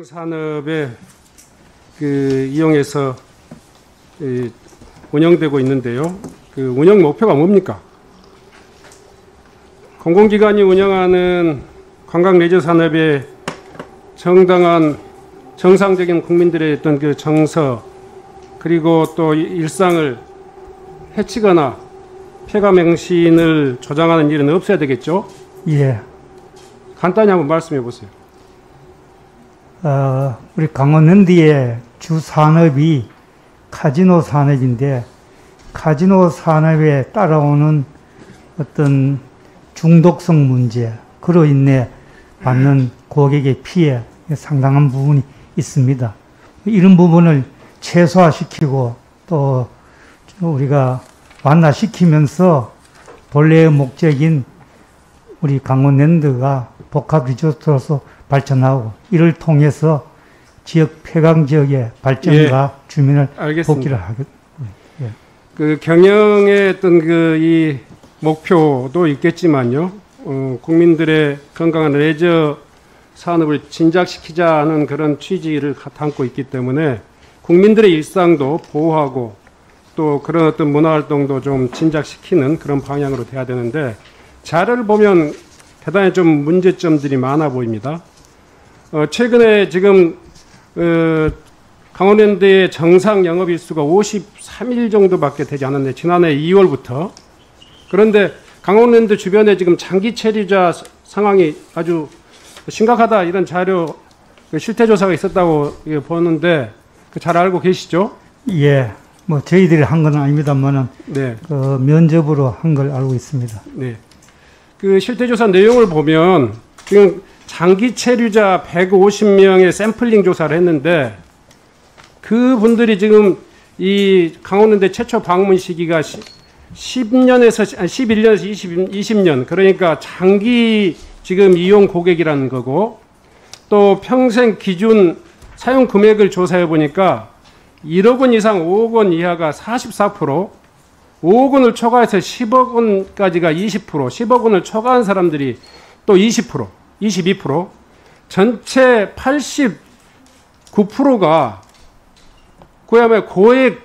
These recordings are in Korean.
산업에 이용해서 운영되고 있는데요. 그 운영 목표가 뭡니까? 공공기관이 운영하는 관광 레저 산업에 정당한 정상적인 국민들의 어떤 그 정서 그리고 또 일상을 해치거나 폐가 맹신을 조장하는 일은 없어야 되겠죠? 예. 간단히 한번 말씀해 보세요. 우리 강원랜드의 주 산업이 카지노 산업인데, 카지노 산업에 따라오는 어떤 중독성 문제, 그로 인해 받는 고객의 피해 상당한 부분이 있습니다. 이런 부분을 최소화시키고 또 우리가 완화시키면서 본래의 목적인 우리 강원랜드가 복합 리조트로서 발전하고, 이를 통해서 지역 폐강 지역의 발전과 주민을 복귀를 하겠습니다. 예. 그 경영의 어떤 이 목표도 있겠지만요. 국민들의 건강한 레저 산업을 진작시키자는 그런 취지를 담고 있기 때문에 국민들의 일상도 보호하고 또 그런 어떤 문화활동도 좀 진작시키는 그런 방향으로 돼야 되는데, 자료를 보면 대단히 좀 문제점들이 많아 보입니다. 최근에 지금 강원랜드의 정상 영업일수가 53일 정도밖에 되지 않았는데, 지난해 2월부터. 그런데 강원랜드 주변에 지금 장기 체류자 상황이 아주 심각하다, 이런 자료 실태조사가 있었다고 보는데 잘 알고 계시죠? 예. 뭐 저희들이 한 건 아닙니다만은 네. 면접으로 한 걸 알고 있습니다. 네. 그 실태조사 내용을 보면 지금 장기 체류자 150명의 샘플링 조사를 했는데, 그분들이 지금 이 강원랜드 최초 방문 시기가 11년에서 20년, 그러니까 장기 지금 이용 고객이라는 거고, 또 평생 기준 사용 금액을 조사해 보니까 1억 원 이상 5억 원 이하가 44%, 5억 원을 초과해서 10억 원까지가 20%, 10억 원을 초과한 사람들이 또 20%, 22%, 전체 89%가 그야말로 고액을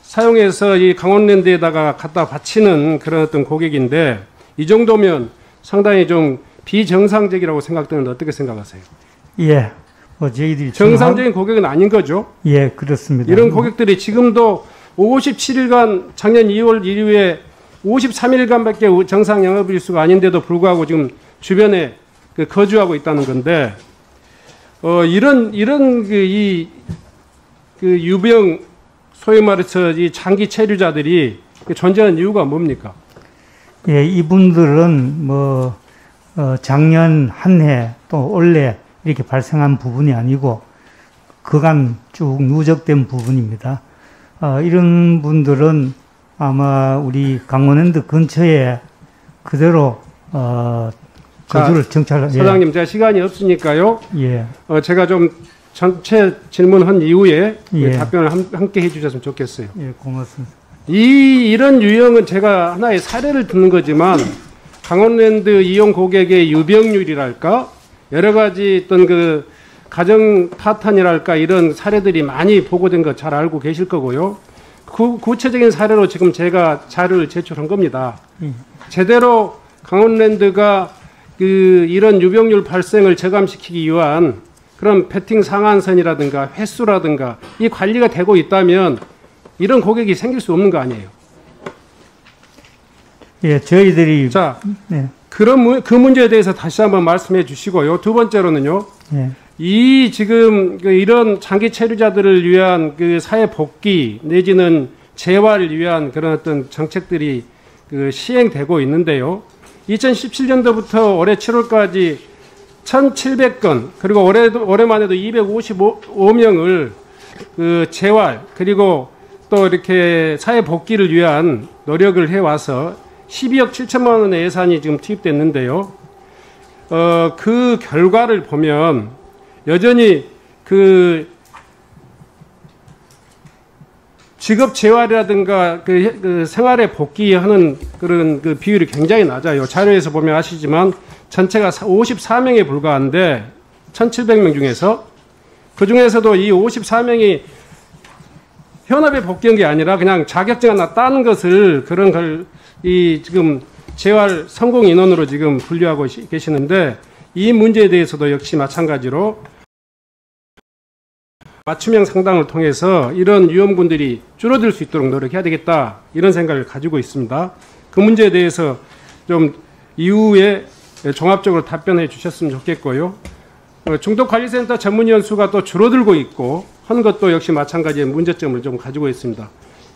사용해서 이 강원랜드에다가 갖다 바치는 그런 어떤 고객인데, 이 정도면 상당히 좀 비정상적이라고 생각되는데 어떻게 생각하세요? 예. 뭐 저희들이 정상적인 고객은 아닌 거죠? 예, 그렇습니다. 이런 고객들이 지금도 57일간 작년 2월 이후에 53일간밖에 정상 영업일수가 아닌데도 불구하고 지금 주변에 거주하고 있다는 건데, 이런 유병, 소위 말해서 이 장기 체류자들이 존재하는 이유가 뭡니까? 예, 이분들은 뭐 작년 한 해 또 올해 이렇게 발생한 부분이 아니고 그간 쭉 누적된 부분입니다. 이런 분들은 아마 우리 강원랜드 근처에 그대로 거주를 정착을. 사장님, 제가 시간이 없으니까요. 예. 제가 좀 전체 질문한 이후에 예. 답변을 함께 해주셨으면 좋겠어요. 예, 고맙습니다. 이런 유형은 제가 하나의 사례를 듣는 거지만, 강원랜드 이용 고객의 유병률이랄까, 여러 가지 어떤 가정 파탄이랄까, 이런 사례들이 많이 보고된 거 잘 알고 계실 거고요. 구체적인 사례로 지금 제가 자료를 제출한 겁니다. 제대로 강원랜드가 이런 유병률 발생을 저감시키기 위한 그런 배팅 상한선이라든가 횟수라든가 이 관리가 되고 있다면 이런 고객이 생길 수 없는 거 아니에요? 예, 저희들이. 자, 네. 그 문제에 대해서 다시 한번 말씀해 주시고요. 두 번째로는요. 예. 지금 이런 장기 체류자들을 위한 사회 복귀 내지는 재활을 위한 그런 어떤 정책들이 시행되고 있는데요. 2017년도부터 올해 7월까지 1,700건, 그리고 올해만 해도 255명을 재활, 그리고 또 이렇게 사회 복귀를 위한 노력을 해와서 12억 7천만 원의 예산이 지금 투입됐는데요. 그 결과를 보면 여전히 직업 재활이라든가 생활에 복귀하는 그런 비율이 굉장히 낮아요. 자료에서 보면 아시지만 전체가 54명에 불과한데 1,700명 중에서 그 중에서도 이 54명이 현업에 복귀한 게 아니라 그냥 자격증 하나 따는 것을 그런 걸 지금 재활 성공 인원으로 지금 분류하고 계시는데 이 문제에 대해서도 역시 마찬가지로 맞춤형 상담을 통해서 이런 위험군들이 줄어들 수 있도록 노력해야 되겠다 이런 생각을 가지고 있습니다. 그 문제에 대해서 좀 이후에 종합적으로 답변해 주셨으면 좋겠고요. 중독관리센터 전문위원 수가 또 줄어들고 있고 하는 것도 역시 마찬가지의 문제점을 좀 가지고 있습니다.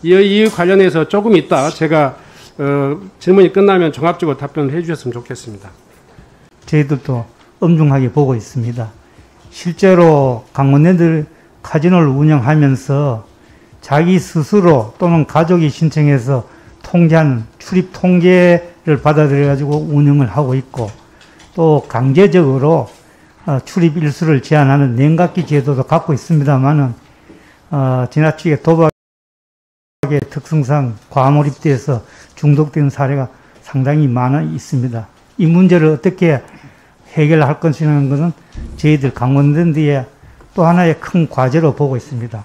이 관련해서 조금 이따 제가 질문이 끝나면 종합적으로 답변을 해 주셨으면 좋겠습니다. 저희들도 엄중하게 보고 있습니다. 실제로 강원랜드 카지노를 운영하면서 자기 스스로 또는 가족이 신청해서 통제하는 출입 통제를 받아들여가지고 운영을 하고 있고 또 강제적으로 출입 일수를 제한하는 냉각기 제도도 갖고 있습니다만은 지나치게 도박의 특성상 과몰입돼서 중독된 사례가 상당히 많아 있습니다. 이 문제를 어떻게 해결할 것이라는 것은 저희들 강원랜드의 또 하나의 큰 과제로 보고 있습니다.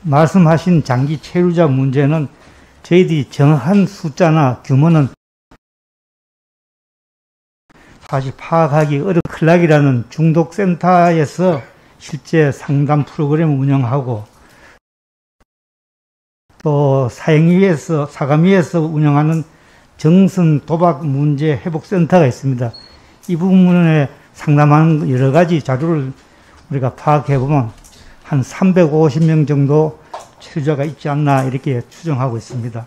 말씀하신 장기 체류자 문제는 저희들이 정확한 숫자나 규모는 사실 파악하기 어려운 클락이라는 중독센터에서 실제 상담 프로그램을 운영하고 또 사감위에서 운영하는 정선 도박 문제 회복센터가 있습니다. 이 부분에 상담하는 여러 가지 자료를 우리가 파악해 보면 한 350명 정도 체류자가 있지 않나 이렇게 추정하고 있습니다.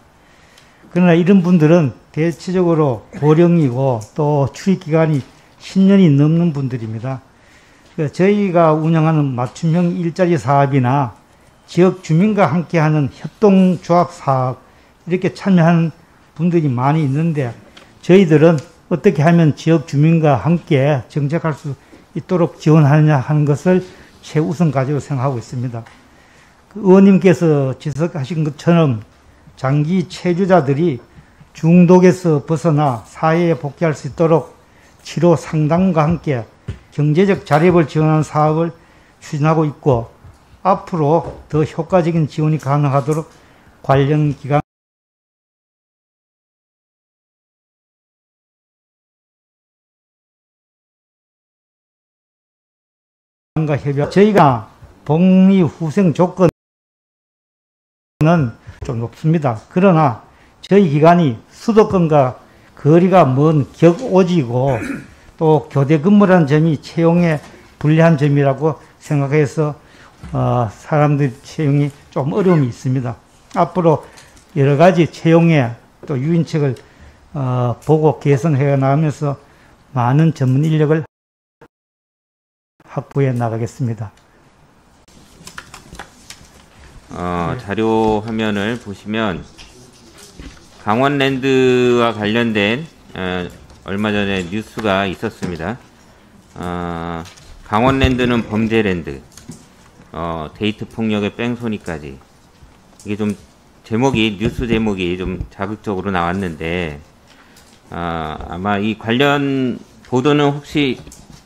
그러나 이런 분들은 대체적으로 고령이고 또 출입기간이 10년이 넘는 분들입니다. 저희가 운영하는 맞춤형 일자리 사업이나 지역 주민과 함께하는 협동조합 사업 이렇게 참여하는 분들이 많이 있는데 저희들은 어떻게 하면 지역 주민과 함께 정착할 수 있도록 지원하느냐 하는 것을 최우선 과제로 생각하고 있습니다. 의원님께서 지적하신 것처럼 장기 체류자들이 중독에서 벗어나 사회에 복귀할 수 있도록 치료 상담과 함께 경제적 자립을 지원하는 사업을 추진하고 있고 앞으로 더 효과적인 지원이 가능하도록 관련 기관 과 협약, 저희가 복리 후생 조건은 좀 높습니다. 그러나 저희 기관이 수도권과 거리가 먼 격오지고 또 교대 근무라는 점이 채용에 불리한 점이라고 생각해서 사람들 채용이 좀 어려움이 있습니다. 앞으로 여러 가지 채용에 또 유인책을 보고 개선해 나가면서 많은 전문 인력을 확보해 나가겠습니다. 자료 화면을 보시면 강원랜드와 관련된 얼마 전에 뉴스가 있었습니다. 강원랜드는 범죄랜드, 데이트 폭력의 뺑소니까지. 이게 좀 제목이 뉴스 제목이 좀 자극적으로 나왔는데 아마 이 관련 보도는 혹시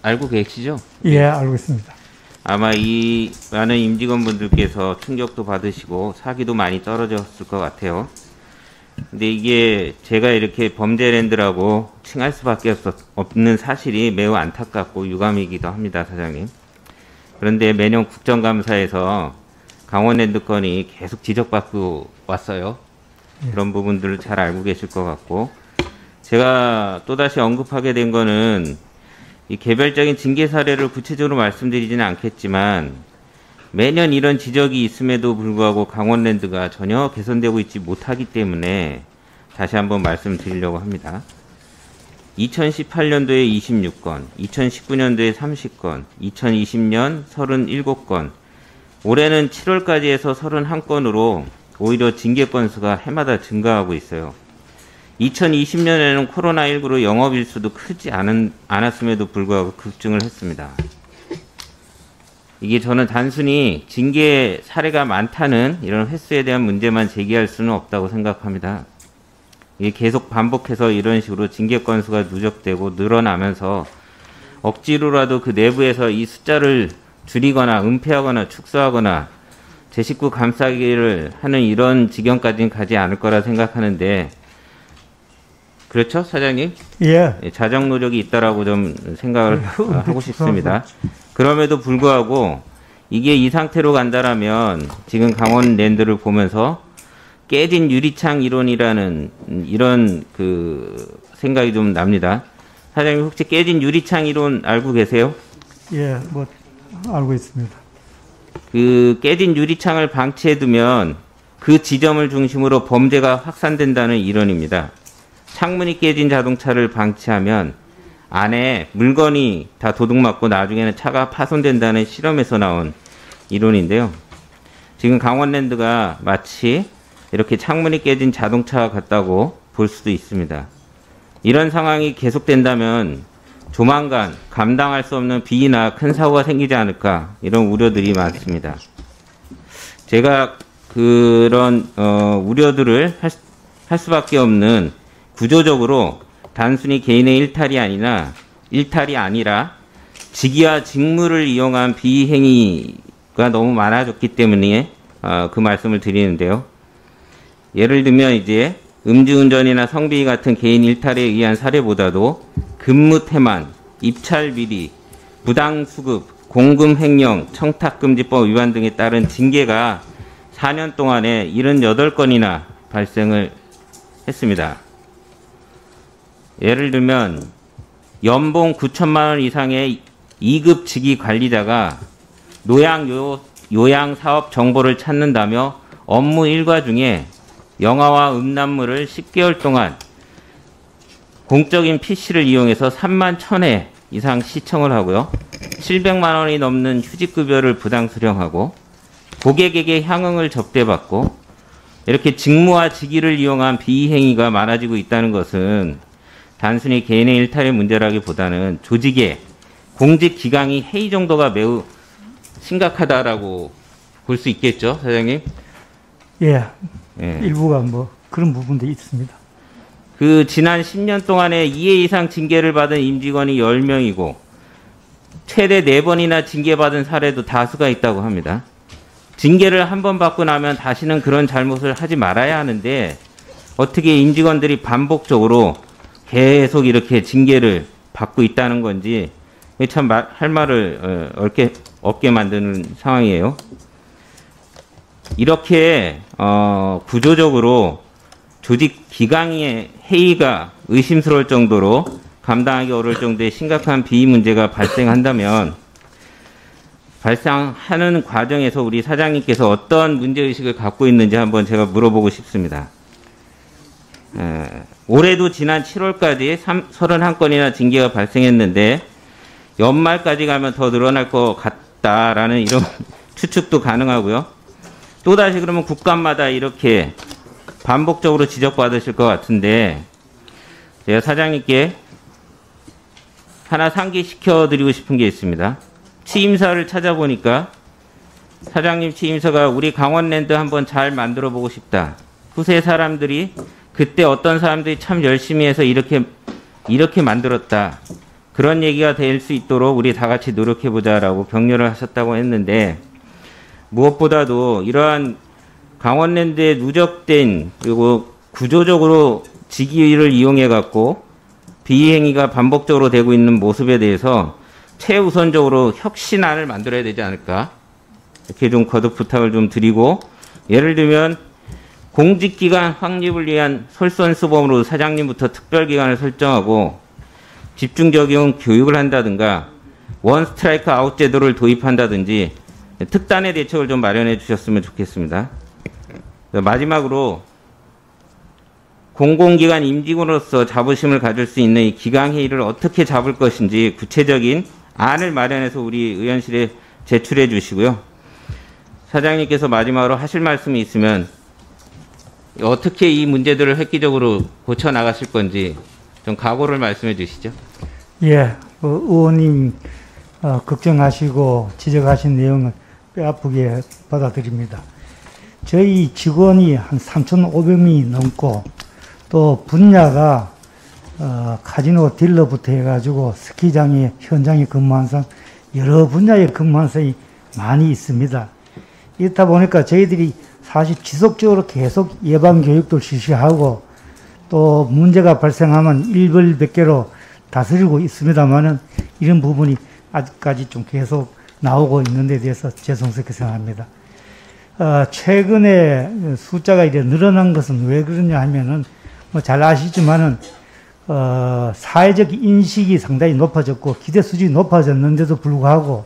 알고 계시죠? 예, 알고 있습니다. 아마 이 많은 임직원분들께서 충격도 받으시고 사기도 많이 떨어졌을 것 같아요. 근데 이게 제가 이렇게 범죄랜드라고 칭할 수밖에 없는 사실이 매우 안타깝고 유감이기도 합니다, 사장님. 그런데 매년 국정감사에서 강원랜드 건이 계속 지적받고 왔어요. 그런 부분들을 잘 알고 계실 것 같고, 제가 또다시 언급하게 된 거는 이 개별적인 징계 사례를 구체적으로 말씀드리지는 않겠지만 매년 이런 지적이 있음에도 불구하고 강원랜드가 전혀 개선되고 있지 못하기 때문에 다시 한번 말씀드리려고 합니다. 2018년도에 26건, 2019년도에 30건, 2020년 37건, 올해는 7월까지 해서 31건으로 오히려 징계 건수가 해마다 증가하고 있어요. 2020년에는 코로나19로 영업일수도 크지 않았음에도 불구하고 급증을 했습니다. 이게 저는 단순히 징계 사례가 많다는 이런 횟수에 대한 문제만 제기할 수는 없다고 생각합니다. 이게 계속 반복해서 이런 식으로 징계 건수가 누적되고 늘어나면서 억지로라도 그 내부에서 이 숫자를 줄이거나 은폐하거나 축소하거나 제 식구 감싸기를 하는 이런 지경까지는 가지 않을 거라 생각하는데, 그렇죠, 사장님? 예. 자정 노력이 있다라고 좀 생각을 하고 싶습니다. 그럼에도 불구하고 이게 이 상태로 간다라면 지금 강원랜드를 보면서 깨진 유리창 이론이라는 이런 그 생각이 좀 납니다. 사장님 혹시 깨진 유리창 이론 알고 계세요? 예, 뭐 알고 있습니다. 그 깨진 유리창을 방치해두면 그 지점을 중심으로 범죄가 확산된다는 이론입니다. 창문이 깨진 자동차를 방치하면 안에 물건이 다 도둑맞고 나중에는 차가 파손된다는 실험에서 나온 이론인데요. 지금 강원랜드가 마치 이렇게 창문이 깨진 자동차 같다고 볼 수도 있습니다. 이런 상황이 계속된다면 조만간 감당할 수 없는 비위나 큰 사고가 생기지 않을까, 이런 우려들이 많습니다. 제가 그런 우려들을 할 수밖에 없는, 구조적으로 단순히 개인의 일탈이 아니라 직위와 직무를 이용한 비행위가 너무 많아졌기 때문에 그 말씀을 드리는데요. 예를 들면 이제 음주운전이나 성비위 같은 개인 일탈에 의한 사례보다도 근무 태만, 입찰 비리, 부당수급, 공금횡령, 청탁금지법 위반 등에 따른 징계가 4년 동안에 78건이나 발생을 했습니다. 예를 들면 연봉 9천만 원 이상의 2급 직위 관리자가 요양 사업 정보를 찾는다며 업무 일과 중에 영화와 음란물을 10개월 동안 공적인 PC를 이용해서 3만 1,000회 이상 시청을 하고요. 700만 원이 넘는 휴직급여를 부당 수령하고 고객에게 향응을 접대받고, 이렇게 직무와 직위를 이용한 비행위가 많아지고 있다는 것은 단순히 개인의 일탈의 문제라기보다는 조직의 공직 기강이 해이 정도가 매우 심각하다라고 볼 수 있겠죠, 사장님? 예. 예. 일부가 뭐 그런 부분도 있습니다. 그 지난 10년 동안에 2회 이상 징계를 받은 임직원이 10명이고 최대 4번이나 징계받은 사례도 다수가 있다고 합니다. 징계를 한 번 받고 나면 다시는 그런 잘못을 하지 말아야 하는데 어떻게 임직원들이 반복적으로 계속 이렇게 징계를 받고 있다는 건지 참 할 말을 없게 만드는 상황이에요. 이렇게 구조적으로 조직 기강의 해이가 의심스러울 정도로 감당하기 어려울 정도의 심각한 비위 문제가 발생한다면 발생하는 과정에서 우리 사장님께서 어떤 문제의식을 갖고 있는지 한번 제가 물어보고 싶습니다. 올해도 지난 7월까지 31건이나 징계가 발생했는데 연말까지 가면 더 늘어날 것 같다라는 이런 추측도 가능하고요. 또다시 그러면 국감마다 이렇게 반복적으로 지적받으실 것 같은데 제가 사장님께 하나 상기시켜드리고 싶은 게 있습니다. 취임사를 찾아보니까 사장님 취임사가 우리 강원랜드 한번 잘 만들어 보고 싶다. 후세 사람들이 그때 어떤 사람들이 참 열심히 해서 이렇게 만들었다. 그런 얘기가 될 수 있도록 우리 다 같이 노력해보자라고 격려를 하셨다고 했는데, 무엇보다도 이러한 강원랜드에 누적된 그리고 구조적으로 직위를 이용해 갖고 비행위가 반복적으로 되고 있는 모습에 대해서 최우선적으로 혁신안을 만들어야 되지 않을까, 이렇게 좀 거듭 부탁을 좀 드리고, 예를 들면 공직기관 확립을 위한 솔선수범으로 사장님부터 특별기관을 설정하고 집중적인 교육을 한다든가 원 스트라이크 아웃 제도를 도입한다든지 특단의 대책을 좀 마련해 주셨으면 좋겠습니다. 마지막으로 공공기관 임직원으로서 자부심을 가질 수 있는 이 기강회의를 어떻게 잡을 것인지 구체적인 안을 마련해서 우리 의원실에 제출해 주시고요. 사장님께서 마지막으로 하실 말씀이 있으면 어떻게 이 문제들을 획기적으로 고쳐나가실 건지 좀 각오를 말씀해 주시죠. 예, 의원님 걱정하시고 지적하신 내용은 뼈아프게 받아들입니다. 저희 직원이 한 3,500명이 넘고 또 분야가 카지노 딜러부터 해가지고 스키장에 현장에 근무한 사람, 여러 분야에 근무한 사람이 많이 있습니다. 이렇다 보니까 저희들이 사실 지속적으로 계속 예방 교육도 실시하고 또 문제가 발생하면 일벌백계로 다스리고 있습니다만은 이런 부분이 아직까지 좀 계속 나오고 있는 데 대해서 죄송스럽게 생각합니다. 최근에 숫자가 이제 늘어난 것은 왜 그러냐 하면은 뭐 잘 아시지만은 사회적 인식이 상당히 높아졌고 기대 수준이 높아졌는데도 불구하고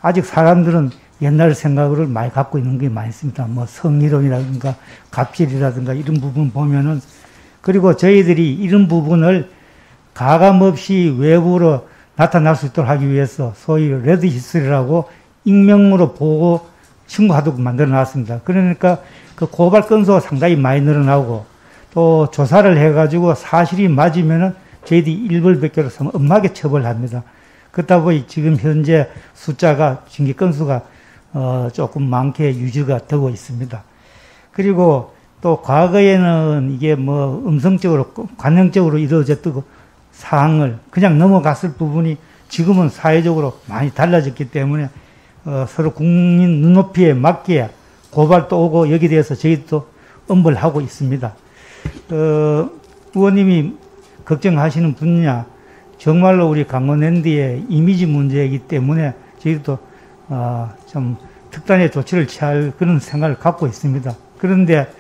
아직 사람들은 옛날 생각을 많이 갖고 있는 게 많이 있습니다. 뭐 성희롱이라든가 갑질이라든가 이런 부분 보면은, 그리고 저희들이 이런 부분을 가감없이 외부로 나타날 수 있도록 하기 위해서 소위 레드 히스토리라고 익명으로 보고 신고하도록 만들어 놨습니다. 그러니까 그 고발 건수가 상당히 많이 늘어나고 또 조사를 해가지고 사실이 맞으면은 저희들이 일벌백계로 엄하게 처벌합니다. 그렇다 보니 지금 현재 숫자가 징계 건수가 조금 많게 유지가 되고 있습니다. 그리고 또 과거에는 이게 뭐 음성적으로 관행적으로 이루어졌던 사항을 그냥 넘어갔을 부분이 지금은 사회적으로 많이 달라졌기 때문에 서로 국민 눈높이에 맞게 고발도 오고 여기에 대해서 저희도 엄벌을 하고 있습니다. 의원님이 걱정하시는 분야 정말로 우리 강원랜드의 이미지 문제이기 때문에 저희도 좀 특단의 조치를 취할 그런 생각을 갖고 있습니다. 그런데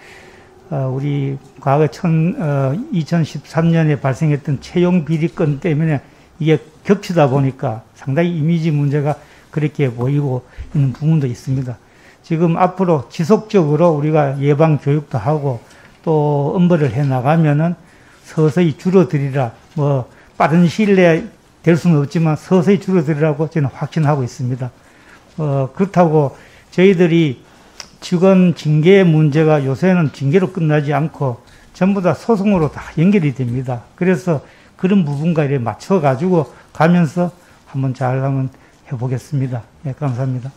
우리 과거 2013년에 발생했던 채용 비리 건 때문에 이게 겹치다 보니까 상당히 이미지 문제가 그렇게 보이고 있는 부분도 있습니다. 지금 앞으로 지속적으로 우리가 예방 교육도 하고 또 엄벌을 해 나가면은 서서히 줄어들이라, 뭐 빠른 시일 내에 될 수는 없지만 서서히 줄어들이라고 저는 확신하고 있습니다. 그렇다고 저희들이 직원 징계 문제가 요새는 징계로 끝나지 않고 전부 다 소송으로 다 연결이 됩니다. 그래서 그런 부분과 이렇게 맞춰가지고 가면서 한번 잘 한번 해보겠습니다. 네, 감사합니다.